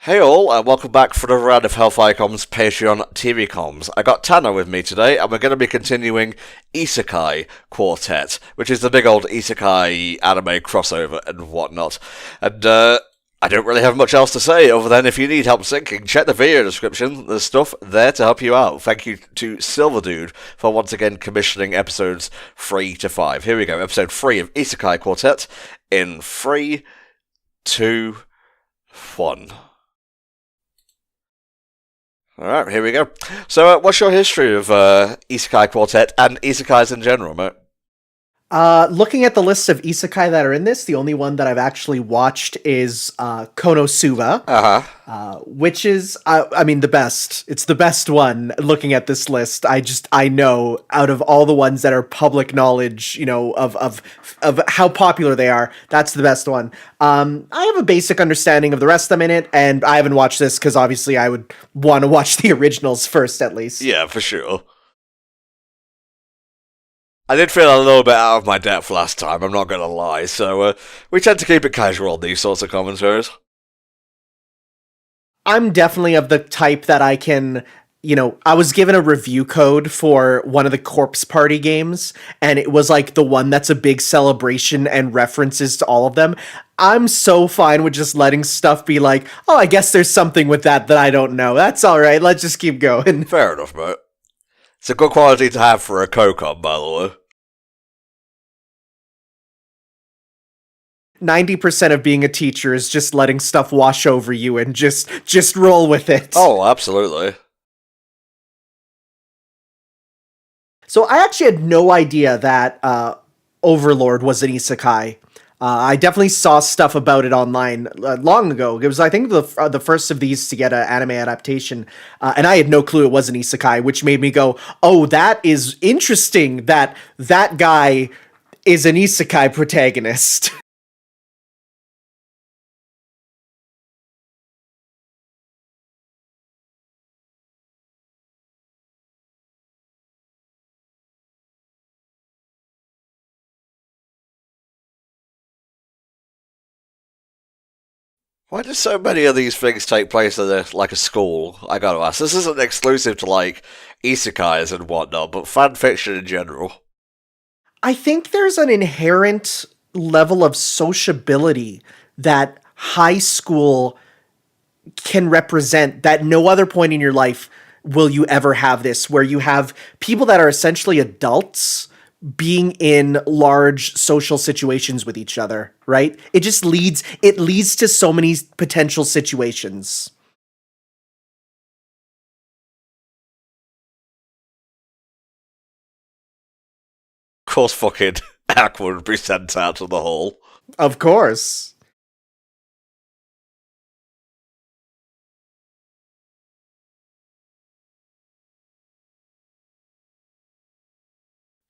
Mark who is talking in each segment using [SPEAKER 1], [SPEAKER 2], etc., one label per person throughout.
[SPEAKER 1] Hey all, and welcome back for another round of HellfireComms Patreon TV comms. I got Tanner with me today, and we're going to be continuing Isekai Quartet, which is the big old Isekai anime crossover and whatnot. And, I don't really have much else to say, other than if you need help syncing, check the video description. There's stuff there to help you out. Thank you to Silver Dude for once again commissioning episodes 3 to 5. Here we go, episode 3 of Isekai Quartet in 3, 2, 1. Alright, here we go. So, what's your history of Isekai Quartet and Isekais in general, mate?
[SPEAKER 2] Looking at the list of isekai that are in this, the only one that I've actually watched is Konosuba, which is, the best. It's the best one. Looking at this list, I know out of all the ones that are public knowledge, of how popular they are, that's the best one. I have a basic understanding of the rest of them in it, and I haven't watched this because obviously I would want to watch the originals first, at least.
[SPEAKER 1] Yeah, for sure. I did feel a little bit out of my depth last time, I'm not going to lie, so we tend to keep it casual on these sorts of commentaries.
[SPEAKER 2] I'm definitely of the type that I can, I was given a review code for one of the Corpse Party games, and it was like the one that's a big celebration and references to all of them. I'm so fine with just letting stuff be like, oh, I guess there's something with that I don't know. That's alright, let's just keep going.
[SPEAKER 1] Fair enough, mate. It's a good quality to have for a CoCom, by the way.
[SPEAKER 2] 90% of being a teacher is just letting stuff wash over you and just roll with it.
[SPEAKER 1] Oh, absolutely.
[SPEAKER 2] So I actually had no idea that Overlord was an isekai. I definitely saw stuff about it online long ago. It was, I think, the first of these to get an anime adaptation, and I had no clue it was an isekai, which made me go, oh, that is interesting that guy is an isekai protagonist.
[SPEAKER 1] Why do so many of these things take place in a school? I gotta ask. This isn't exclusive to, isekais and whatnot, but fan fiction in general.
[SPEAKER 2] I think there's an inherent level of sociability that high school can represent that no other point in your life will you ever have this, where you have people that are essentially adults being in large social situations with each other, right? It leads to so many potential situations.
[SPEAKER 1] Of course, fucking Aqua would be sent out to the hall.
[SPEAKER 2] Of course.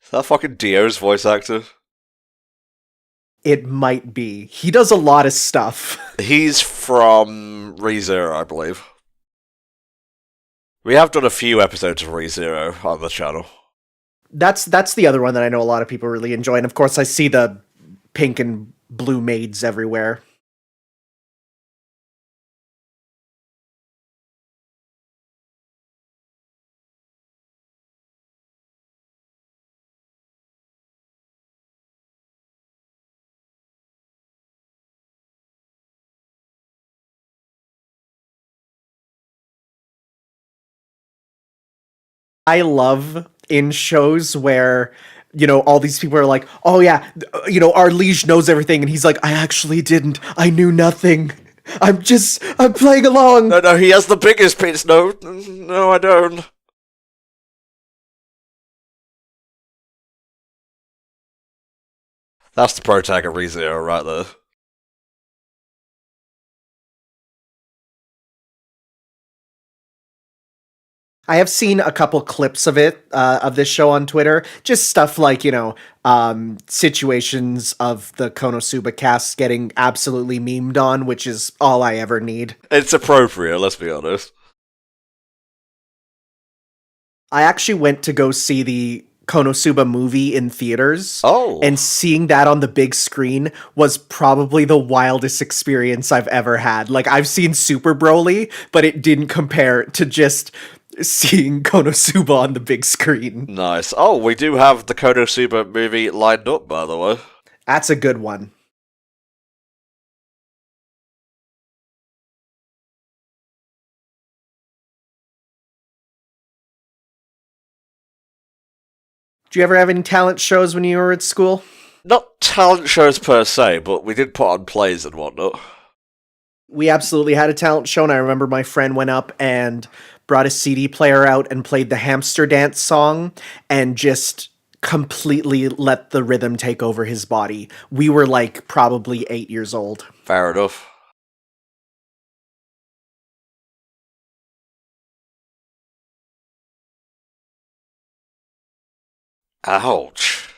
[SPEAKER 1] Is that fucking Dio's voice actor?
[SPEAKER 2] It might be. He does a lot of stuff.
[SPEAKER 1] He's from ReZero, I believe. We have done a few episodes of ReZero on the channel.
[SPEAKER 2] That's the other one that I know a lot of people really enjoy, and of course I see the pink and blue maids everywhere. I love in shows where, all these people are like, oh yeah, our liege knows everything, and he's like, I actually didn't. I knew nothing. I'm playing along.
[SPEAKER 1] No, he has the biggest penis. No, I don't. That's the protagonist of ReZero right there.
[SPEAKER 2] I have seen a couple clips of it, of this show on Twitter. Just stuff like, situations of the Konosuba cast getting absolutely memed on, which is all I ever need.
[SPEAKER 1] It's appropriate, let's be honest.
[SPEAKER 2] I actually went to go see the Konosuba movie in theaters.
[SPEAKER 1] Oh.
[SPEAKER 2] And seeing that on the big screen was probably the wildest experience I've ever had. Like, I've seen Super Broly, but it didn't compare to just seeing Konosuba on the big screen.
[SPEAKER 1] Nice. Oh, we do have the Konosuba movie lined up, by the way.
[SPEAKER 2] That's a good one. Do you ever have any talent shows when you were at school?
[SPEAKER 1] Not talent shows per se, but we did put on plays and whatnot.
[SPEAKER 2] We absolutely had a talent show, and I remember my friend went up and brought a CD player out and played the hamster dance song and just completely let the rhythm take over his body. We were like probably 8 years old.
[SPEAKER 1] Fair enough. Ouch.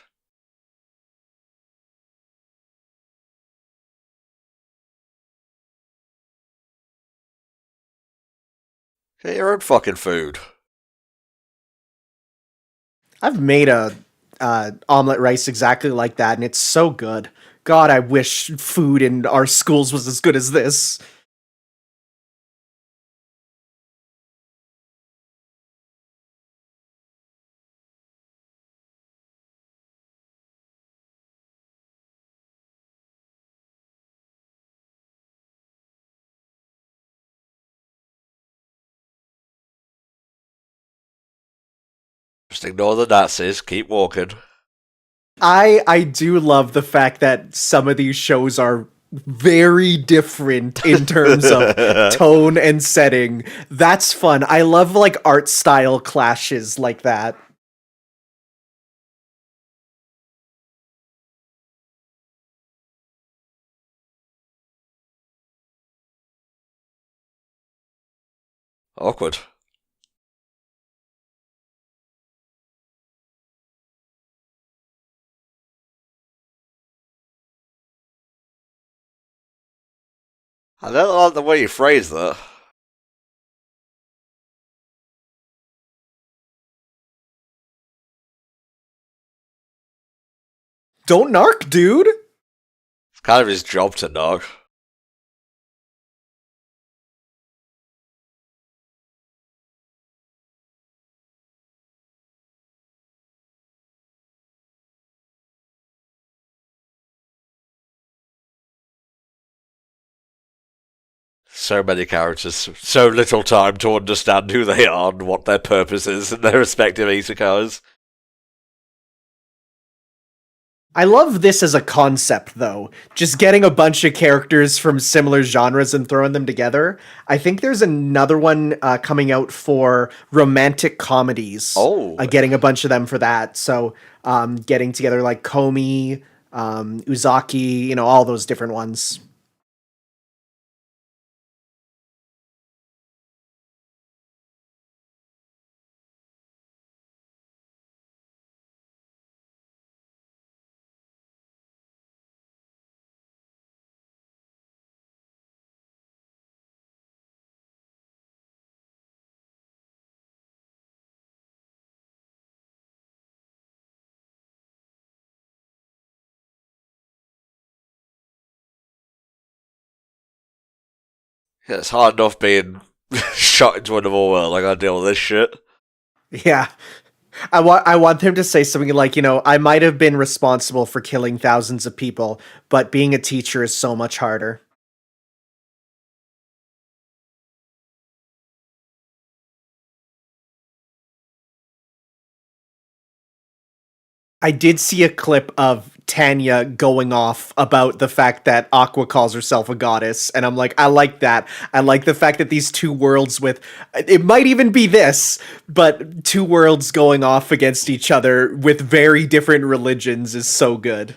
[SPEAKER 1] Get your own fucking food.
[SPEAKER 2] I've made a omelet rice exactly like that, and it's so good. God, I wish food in our schools was as good as this.
[SPEAKER 1] Just ignore the Nazis, keep walking.
[SPEAKER 2] I do love the fact that some of these shows are very different in terms of tone and setting. That's fun. I love like art style clashes like that.
[SPEAKER 1] Awkward. I don't like the way you phrase that.
[SPEAKER 2] Don't narc, dude.
[SPEAKER 1] It's kind of his job to knock. So many characters, so little time to understand who they are and what their purpose is in their respective isekais.
[SPEAKER 2] I love this as a concept, though. Just getting a bunch of characters from similar genres and throwing them together. I think there's another one coming out for romantic comedies.
[SPEAKER 1] Oh.
[SPEAKER 2] Getting a bunch of them for that. So, getting together like Komi, Uzaki, all those different ones.
[SPEAKER 1] Yeah, it's hard enough being shot into another world. I gotta deal with this shit.
[SPEAKER 2] Yeah. I want them to say something like, I might have been responsible for killing thousands of people, but being a teacher is so much harder. I did see a clip of Tanya going off about the fact that Aqua calls herself a goddess, and I'm like, I like that. I like the fact that these two worlds with it might even be this, but two worlds going off against each other with very different religions is so good.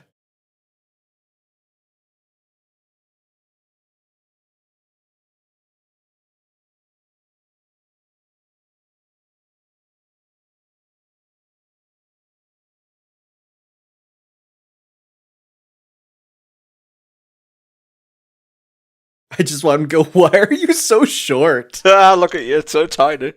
[SPEAKER 2] I just want to go, why are you so short?
[SPEAKER 1] Ah, look at you, it's so tiny.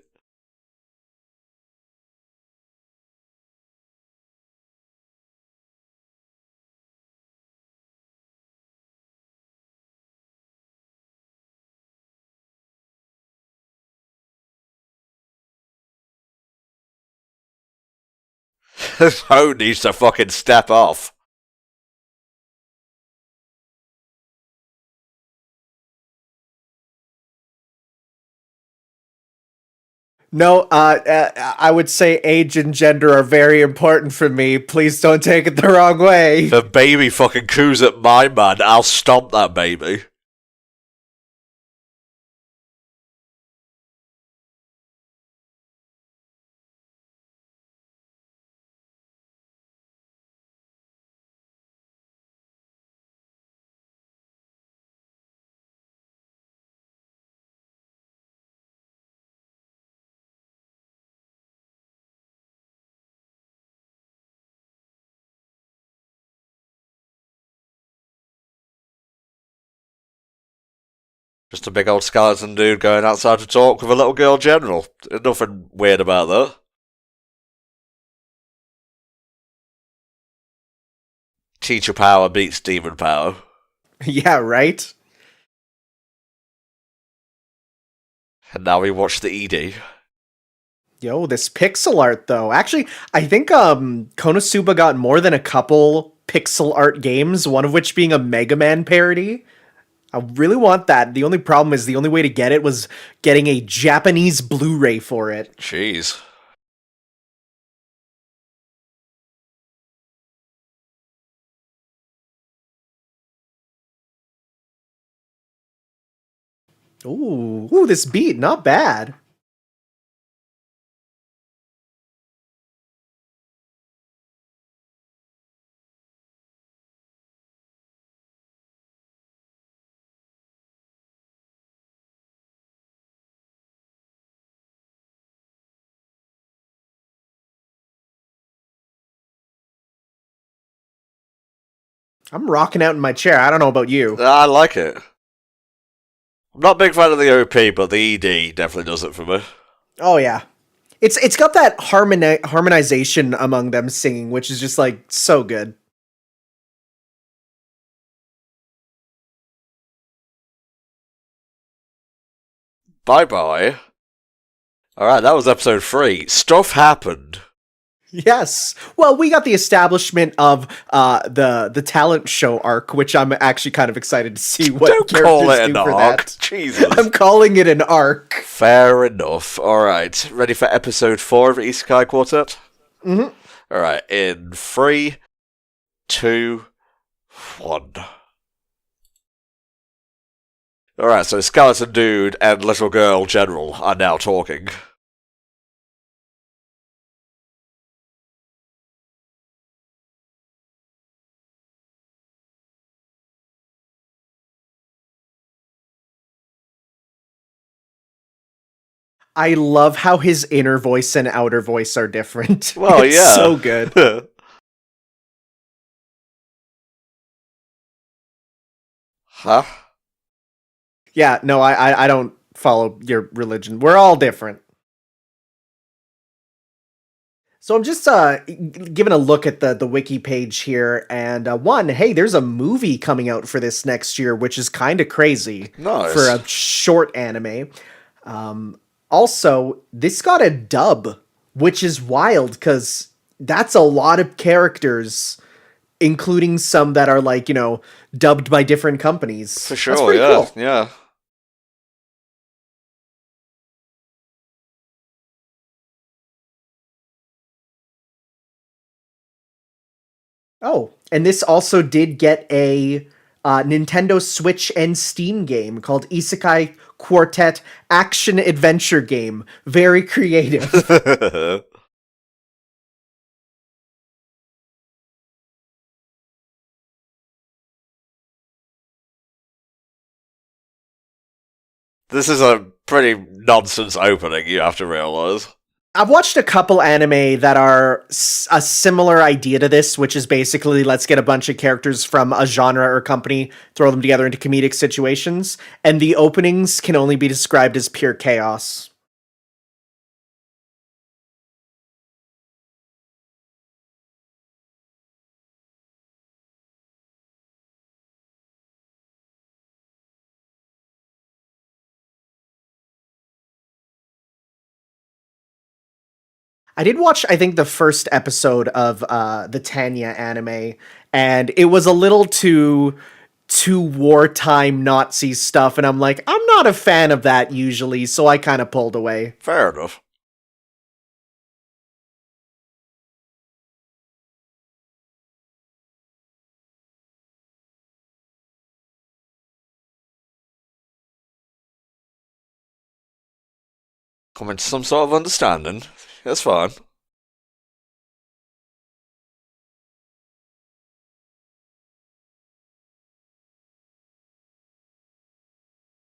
[SPEAKER 1] Ho needs to fucking step off.
[SPEAKER 2] No, I would say age and gender are very important for me. Please don't take it the wrong way.
[SPEAKER 1] If a baby fucking coos at my man, I'll stomp that baby. Just a big old skeleton dude going outside to talk with a little girl general. There's nothing weird about that. Teacher power beats demon power.
[SPEAKER 2] Yeah, right?
[SPEAKER 1] And now we watch the ED.
[SPEAKER 2] Yo, this pixel art though. Actually, I think Konosuba got more than a couple pixel art games, one of which being a Mega Man parody. I really want that. The only problem is the only way to get it was getting a Japanese Blu-ray for it.
[SPEAKER 1] Jeez.
[SPEAKER 2] Ooh, this beat, not bad. I'm rocking out in my chair. I don't know about you.
[SPEAKER 1] I like it. I'm not a big fan of the OP, but the ED definitely does it for me.
[SPEAKER 2] Oh yeah. It's got that harmonization among them singing, which is just like so good.
[SPEAKER 1] Bye bye. Alright, that was episode 3. Stuff happened.
[SPEAKER 2] Yes. Well, we got the establishment of the talent show arc, which I'm actually kind of excited to see what
[SPEAKER 1] Don't
[SPEAKER 2] characters
[SPEAKER 1] call it an
[SPEAKER 2] do for
[SPEAKER 1] arc.
[SPEAKER 2] that.
[SPEAKER 1] Jesus.
[SPEAKER 2] I'm calling it an arc.
[SPEAKER 1] Fair enough. Alright, ready for episode 4 of Isekai Quartet?
[SPEAKER 2] Mm-hmm.
[SPEAKER 1] Alright, in 3, 2, 1. Alright, so Skeleton Dude and Little Girl General are now talking.
[SPEAKER 2] I love how his inner voice and outer voice are different.
[SPEAKER 1] Well,
[SPEAKER 2] it's
[SPEAKER 1] yeah.
[SPEAKER 2] so good.
[SPEAKER 1] Huh?
[SPEAKER 2] Yeah, no, I don't follow your religion. We're all different. So I'm just giving a look at the wiki page here, and one, hey, there's a movie coming out for this next year, which is kind of crazy
[SPEAKER 1] Nice.
[SPEAKER 2] for a short anime. Also, this got a dub, which is wild because that's a lot of characters, including some that are like dubbed by different companies.
[SPEAKER 1] For sure,
[SPEAKER 2] That's pretty
[SPEAKER 1] yeah,
[SPEAKER 2] cool.
[SPEAKER 1] yeah.
[SPEAKER 2] Oh, and this also did get a Nintendo Switch and Steam game called Isekai Quartet Action Adventure Game. Very creative.
[SPEAKER 1] This is a pretty nonsense opening, you have to realise.
[SPEAKER 2] I've watched a couple anime that are a similar idea to this, which is basically let's get a bunch of characters from a genre or company, throw them together into comedic situations, and the openings can only be described as pure chaos. I did watch, I think, the first episode of the Tanya anime, and it was a little too wartime Nazi stuff, and I'm like, I'm not a fan of that usually, so I kind of pulled away.
[SPEAKER 1] Fair enough. Coming to some sort of understanding. That's fine.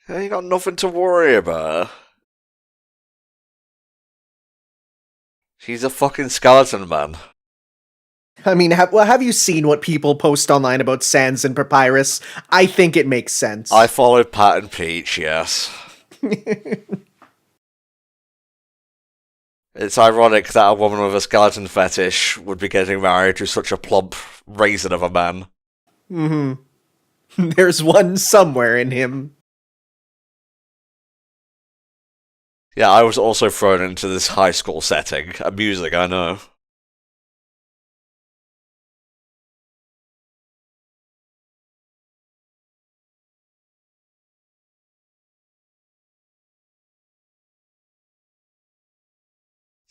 [SPEAKER 1] You ain't got nothing to worry about. She's a fucking skeleton man.
[SPEAKER 2] I mean, have you seen what people post online about Sans and Papyrus? I think it makes sense.
[SPEAKER 1] I followed Pat and Peach, yes. It's ironic that a woman with a skeleton fetish would be getting married to such a plump raisin of a man.
[SPEAKER 2] Mm-hmm. There's one somewhere in him.
[SPEAKER 1] Yeah, I was also thrown into this high school setting. Amusing, I know.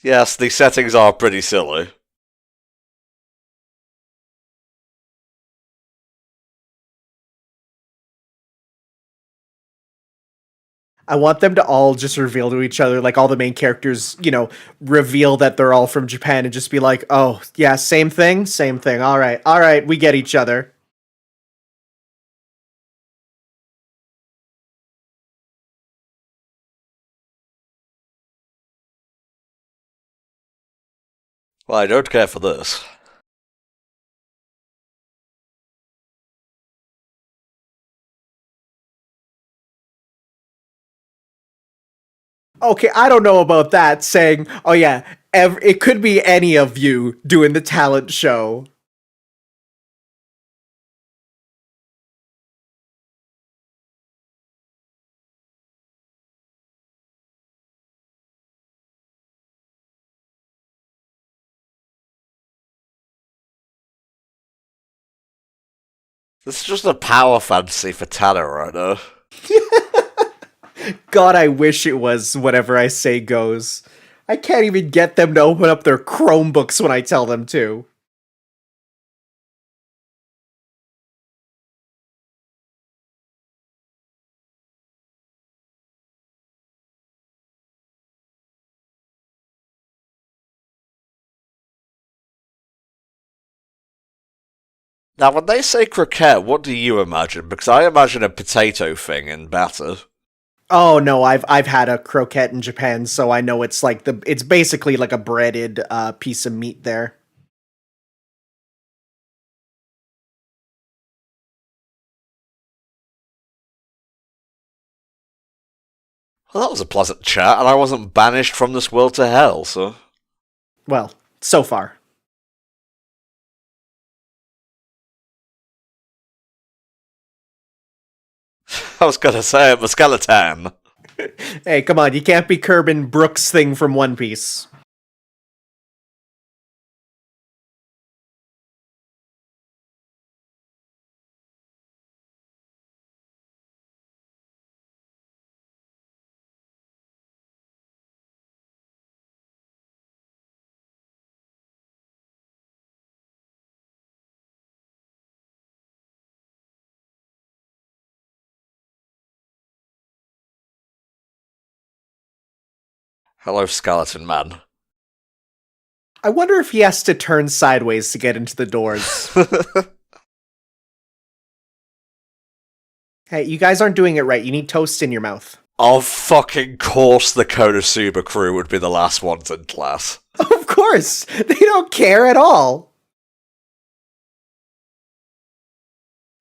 [SPEAKER 1] Yes, the settings are pretty silly.
[SPEAKER 2] I want them to all just reveal to each other, like all the main characters, reveal that they're all from Japan and just be like, oh, yeah, same thing, same thing. All right, we get each other.
[SPEAKER 1] Well, I don't care for this.
[SPEAKER 2] Okay, I don't know about that, saying, oh yeah, it could be any of you doing the talent show.
[SPEAKER 1] This is just a power fantasy for Tanner right now.
[SPEAKER 2] God, I wish it was whatever I say goes. I can't even get them to open up their Chromebooks when I tell them to.
[SPEAKER 1] Now, when they say croquette, what do you imagine? Because I imagine a potato thing in batter.
[SPEAKER 2] Oh no, I've had a croquette in Japan, so I know it's basically like a breaded piece of meat there.
[SPEAKER 1] Well, that was a pleasant chat, and I wasn't banished from this world to hell, so...
[SPEAKER 2] Well, so far.
[SPEAKER 1] I was gonna say I'm a skeleton.
[SPEAKER 2] Hey, come on, you can't be curbing Brooks' thing from One Piece.
[SPEAKER 1] Hello, skeleton man.
[SPEAKER 2] I wonder if he has to turn sideways to get into the doors. Hey, you guys aren't doing it right. You need toast in your mouth.
[SPEAKER 1] Of fucking course the Konosuba crew would be the last ones in class.
[SPEAKER 2] Of course! They don't care at all!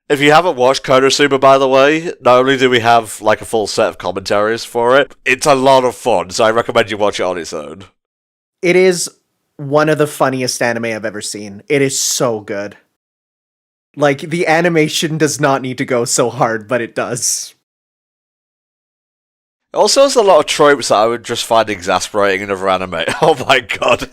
[SPEAKER 1] If you haven't watched Konosuba, by the way, not only do we have like a full set of commentaries for it, it's a lot of fun, so I recommend you watch it on its own.
[SPEAKER 2] It is one of the funniest anime I've ever seen. It is so good. Like, the animation does not need to go so hard, but it does.
[SPEAKER 1] Also, there's a lot of tropes that I would just find exasperating in other anime. Oh my god.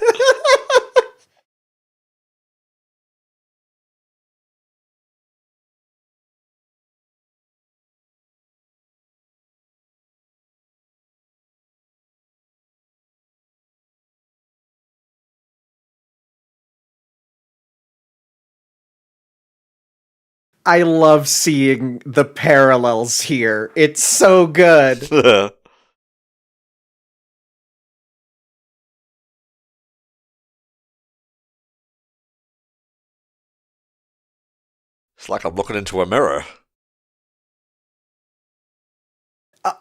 [SPEAKER 2] I love seeing the parallels here. It's so good.
[SPEAKER 1] It's like I'm looking into a mirror.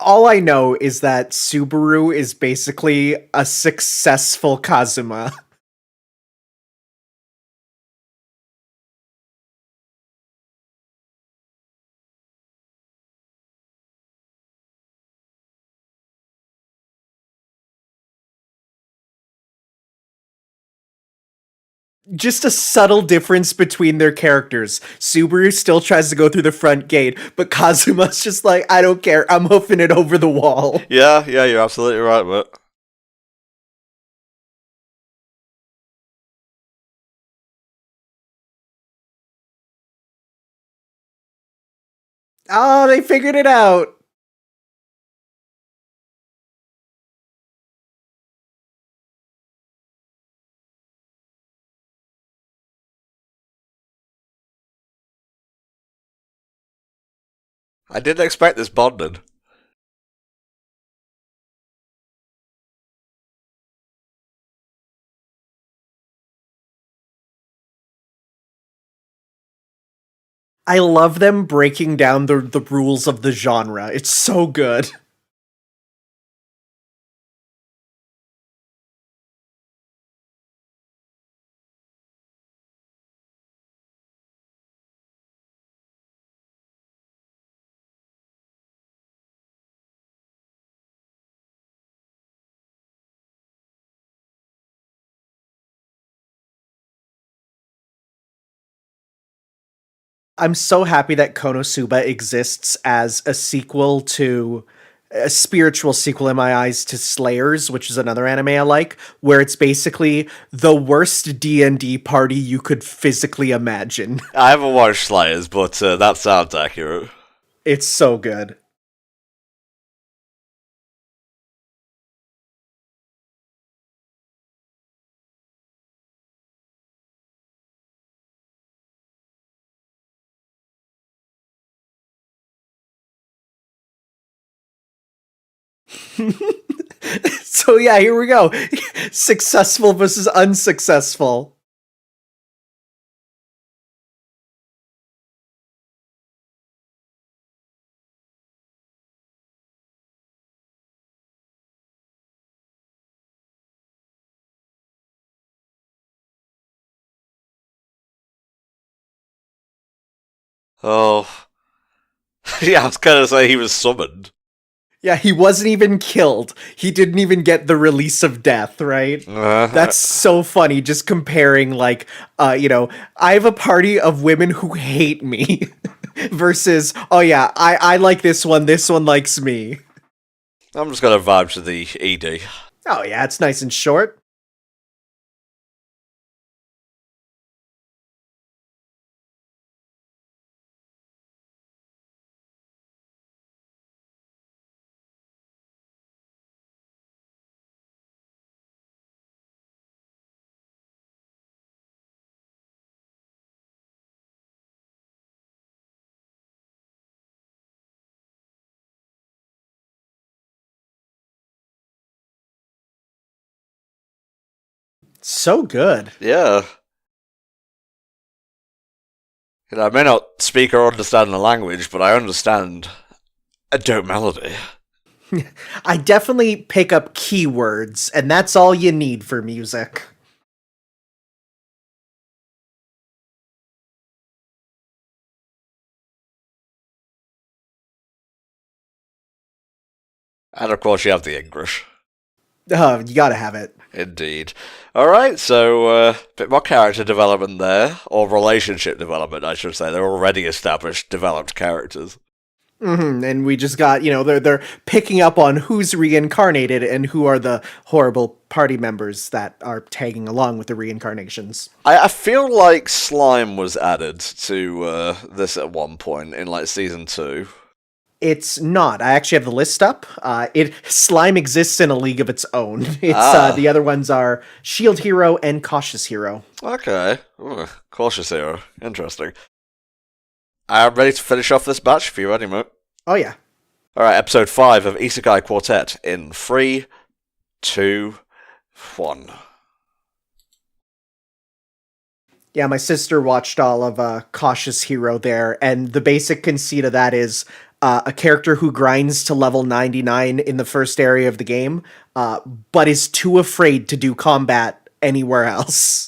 [SPEAKER 2] All I know is that Subaru is basically a successful Kazuma. Just a subtle difference between their characters. Subaru still tries to go through the front gate, but Kazuma's just like, I don't care, I'm hoofing it over the wall.
[SPEAKER 1] Yeah, you're absolutely right, but...
[SPEAKER 2] Oh, they figured it out.
[SPEAKER 1] I didn't expect this bonding.
[SPEAKER 2] I love them breaking down the rules of the genre. It's so good. I'm so happy that Konosuba exists as a sequel to a spiritual sequel in my eyes to Slayers, which is another anime I like, where it's basically the worst D&D party you could physically imagine.
[SPEAKER 1] I haven't watched Slayers, but that sounds accurate.
[SPEAKER 2] It's so good. So yeah, here we go. Successful versus unsuccessful.
[SPEAKER 1] Oh. Yeah, I was gonna say he was summoned.
[SPEAKER 2] Yeah, he wasn't even killed. He didn't even get the release of death, right? That's so funny, just comparing, like, I have a party of women who hate me versus, oh yeah, I like this one likes me.
[SPEAKER 1] I'm just gonna vibe to the ED.
[SPEAKER 2] Oh yeah, it's nice and short. So good.
[SPEAKER 1] Yeah. I may not speak or understand the language, but I understand a dope melody.
[SPEAKER 2] I definitely pick up keywords, and that's all you need for music.
[SPEAKER 1] And of course you have the English.
[SPEAKER 2] You gotta have it.
[SPEAKER 1] Indeed. Alright, so a bit more character development there, or relationship development, I should say. They're already established, developed characters.
[SPEAKER 2] And we just got, they're picking up on who's reincarnated and who are the horrible party members that are tagging along with the reincarnations.
[SPEAKER 1] I feel like slime was added to this at one point in like season 2.
[SPEAKER 2] It's not. I actually have the list up. Slime exists in a league of its own. The other ones are Shield Hero and Cautious Hero.
[SPEAKER 1] Okay. Ooh, Cautious Hero. Interesting. I'm ready to finish off this batch if you're ready, mate.
[SPEAKER 2] Oh, yeah.
[SPEAKER 1] Alright, episode 5 of Isekai Quartet in 3, 2, 1.
[SPEAKER 2] Yeah, my sister watched all of Cautious Hero there, and the basic conceit of that is a character who grinds to level 99 in the first area of the game, but is too afraid to do combat anywhere else.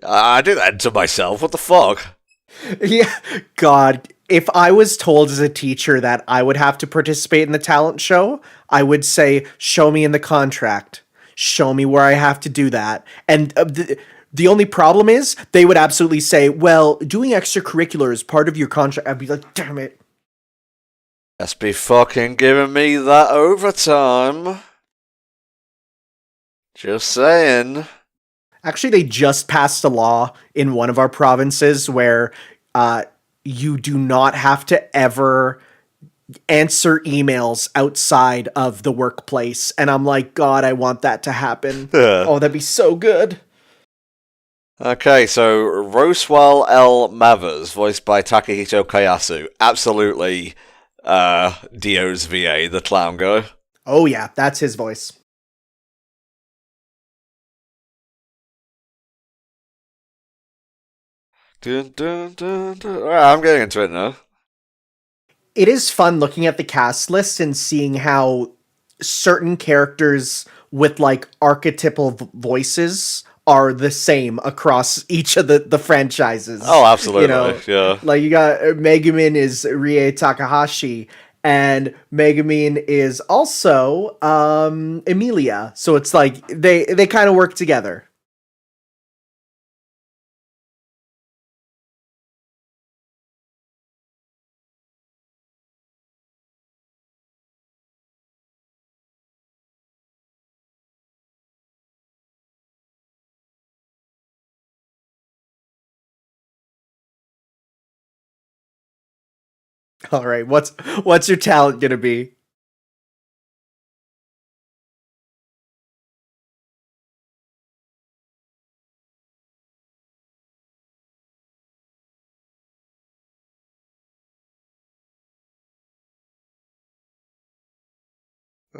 [SPEAKER 1] I do that to myself, what the fuck?
[SPEAKER 2] Yeah, God, if I was told as a teacher that I would have to participate in the talent show, I would say, show me in the contract. Show me where I have to do that. And the only problem is, they would absolutely say, well, doing extracurricular is part of your contract. I'd be like, damn it.
[SPEAKER 1] Just be fucking giving me that overtime. Just saying.
[SPEAKER 2] Actually, they just passed a law in one of our provinces where you do not have to ever answer emails outside of the workplace. And I'm like, God, I want that to happen. Oh, that'd be so good.
[SPEAKER 1] Okay, so Roswell L. Mathers, voiced by Takahito Kayasu. Absolutely Dio's VA, the clown guy.
[SPEAKER 2] Oh, yeah, that's his voice.
[SPEAKER 1] Dun, dun, dun, dun. Alright, I'm getting into it now.
[SPEAKER 2] It is fun looking at the cast list and seeing how certain characters with like archetypal voices are the same across each of the franchises.
[SPEAKER 1] Oh, absolutely, yeah.
[SPEAKER 2] Like you got Megumin is Rie Takahashi, and Megumin is also Emilia. So it's like they kind of work together. All right, what's your talent gonna be?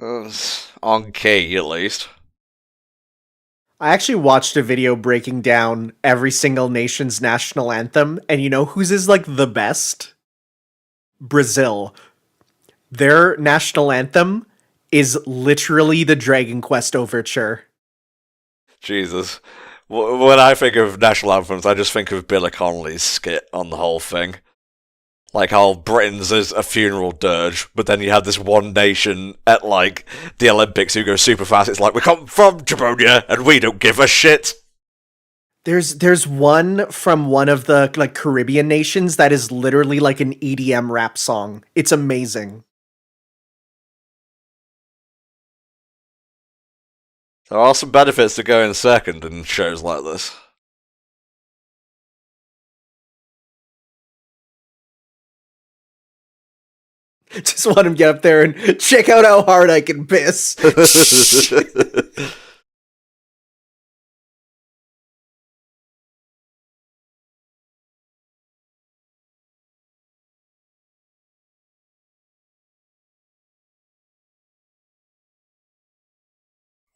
[SPEAKER 1] On key, at least.
[SPEAKER 2] I actually watched a video breaking down every single nation's national anthem, and you know whose is like the best? Brazil. Their national anthem is literally the Dragon Quest overture.
[SPEAKER 1] Jesus. When I think of national anthems, I just think of Billy Connolly's skit on the whole thing. Like how Britain's is a funeral dirge, but then you have this one nation at like the Olympics who go super fast. It's like, we come from Japonia and we don't give a shit.
[SPEAKER 2] There's one from one of the like Caribbean nations that is literally like an EDM rap song. It's amazing.
[SPEAKER 1] There are some benefits to going second in shows like this.
[SPEAKER 2] Just want him to get up there and check out how hard I can piss.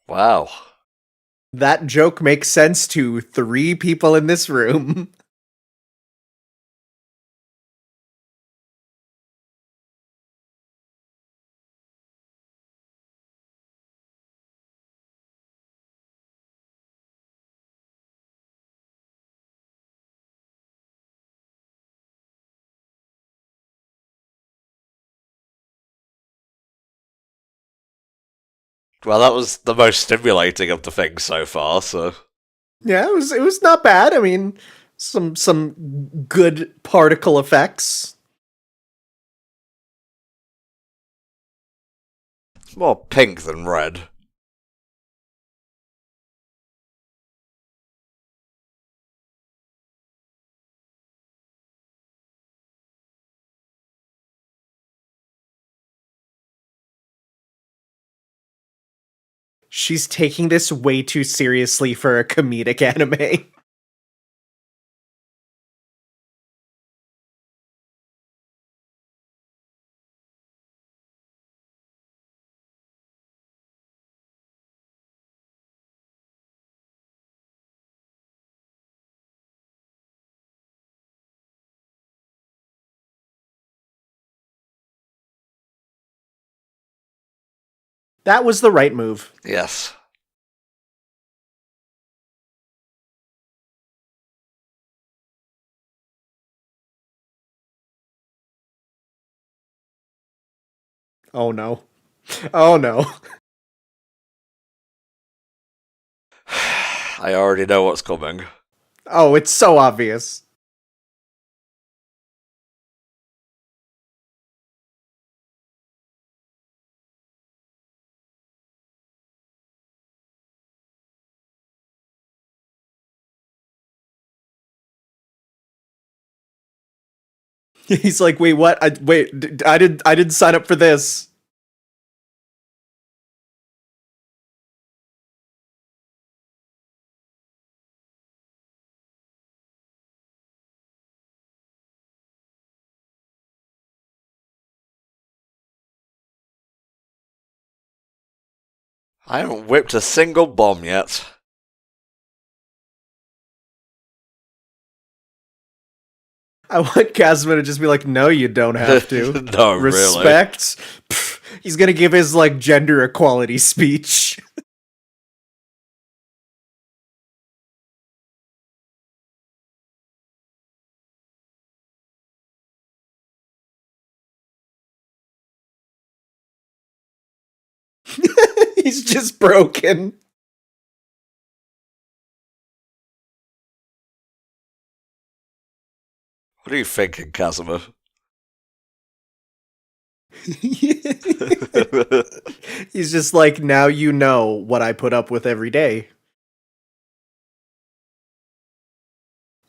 [SPEAKER 1] Wow.
[SPEAKER 2] That joke makes sense to 3 people in this room.
[SPEAKER 1] Well, that was the most stimulating of the things so far, so...
[SPEAKER 2] Yeah, it was not bad. I mean, some good particle effects.
[SPEAKER 1] It's more pink than red.
[SPEAKER 2] She's taking this way too seriously for a comedic anime. That was the right move.
[SPEAKER 1] Yes.
[SPEAKER 2] Oh no. Oh no.
[SPEAKER 1] I already know what's coming.
[SPEAKER 2] Oh, it's so obvious. He's like, "Wait, what? I didn't sign up for this."
[SPEAKER 1] I haven't whipped a single bomb yet.
[SPEAKER 2] I want Kazuma to just be like, "No, you don't have to."
[SPEAKER 1] No, really.
[SPEAKER 2] Respect. Pff, he's gonna give his like gender equality speech. He's just broken.
[SPEAKER 1] What are you thinking, Kazuma?
[SPEAKER 2] He's just like, now you know what I put up with every day.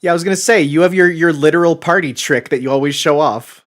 [SPEAKER 2] Yeah, I was gonna say, you have your literal party trick that you always show off.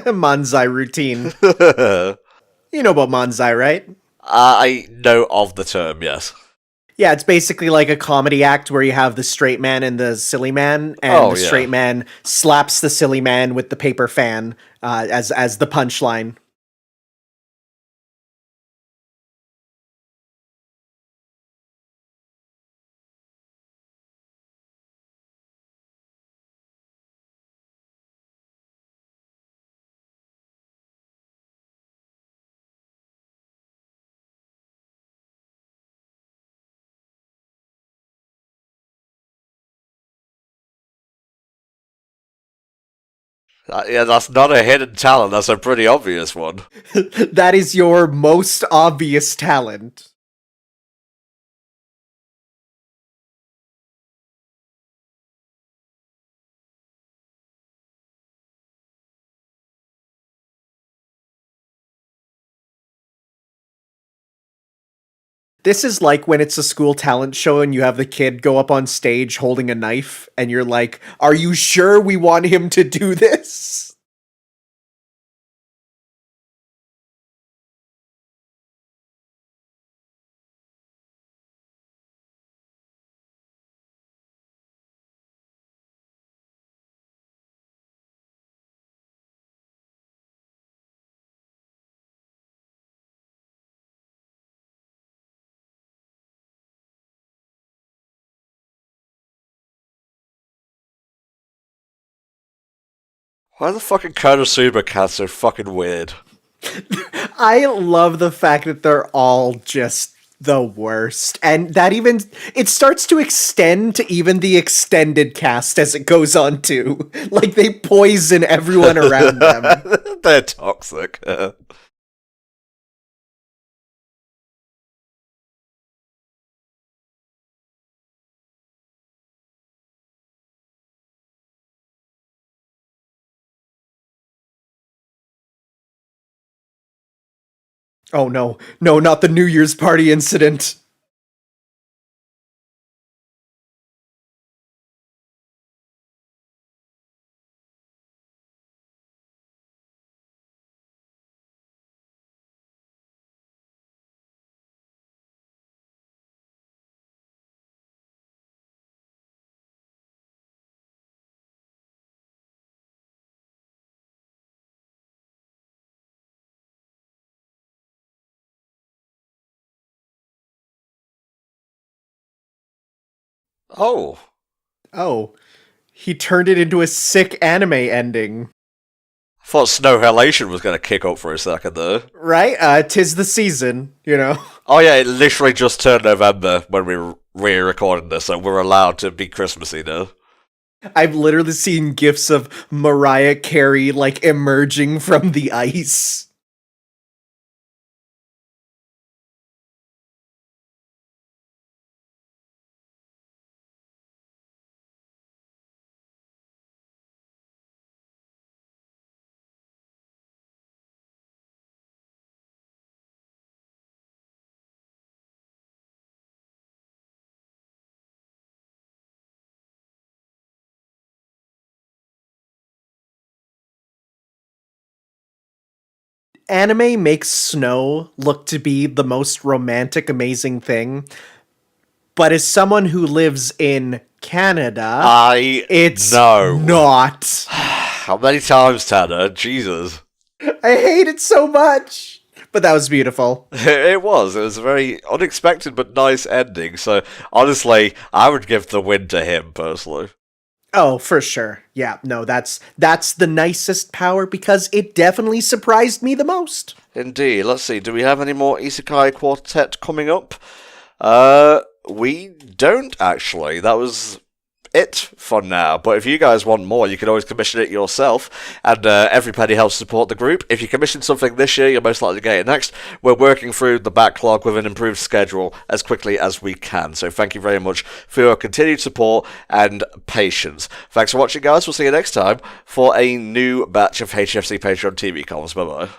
[SPEAKER 2] Manzai routine. You know about Manzai, right?
[SPEAKER 1] I know of the term, yes.
[SPEAKER 2] Yeah, it's basically like a comedy act where you have the straight man and the silly man, and
[SPEAKER 1] Oh,
[SPEAKER 2] the
[SPEAKER 1] yeah.
[SPEAKER 2] straight man slaps the silly man with the paper fan as the punchline.
[SPEAKER 1] Yeah, that's not a hidden talent, that's a pretty obvious one.
[SPEAKER 2] That is your most obvious talent. This is like when it's a school talent show and you have the kid go up on stage holding a knife, and you're like, "Are you sure we want him to do this?"
[SPEAKER 1] Why are the fucking Konosuba cats so fucking weird?
[SPEAKER 2] I love the fact that they're all just the worst. And that even, it starts to extend to even the extended cast as it goes on too. Like, they poison everyone around them.
[SPEAKER 1] They're toxic.
[SPEAKER 2] Oh no, no, not the New Year's party incident.
[SPEAKER 1] Oh.
[SPEAKER 2] Oh, he turned it into a sick anime ending.
[SPEAKER 1] I thought Snow Halation was going to kick up for a second there.
[SPEAKER 2] Right? 'Tis the season, you know.
[SPEAKER 1] Oh yeah, it literally just turned November when we were re-recording this, so we're allowed to be Christmassy now.
[SPEAKER 2] I've literally seen gifs of Mariah Carey, like, emerging from the ice. Anime makes snow look to be the most romantic, amazing thing. But as someone who lives in Canada, it's
[SPEAKER 1] know.
[SPEAKER 2] not.
[SPEAKER 1] How many times, Tanner? Jesus.
[SPEAKER 2] I hate it so much. But that was beautiful.
[SPEAKER 1] It was. It was a very unexpected but nice ending, so honestly, I would give the win to him, personally.
[SPEAKER 2] Oh, for sure. Yeah, no, that's the nicest power because it definitely surprised me the most.
[SPEAKER 1] Indeed. Let's see, do we have any more Isekai Quartet coming up? We don't, actually. That was it for now, but if you guys want more, you can always commission it yourself, and every penny helps support the group. If you commission something this year, you're most likely to get it next. We're working through the backlog with an improved schedule as quickly as we can, so thank you very much for your continued support and patience. Thanks for watching, guys. We'll see you next time for a new batch of HFC Patreon TV comms. Bye bye.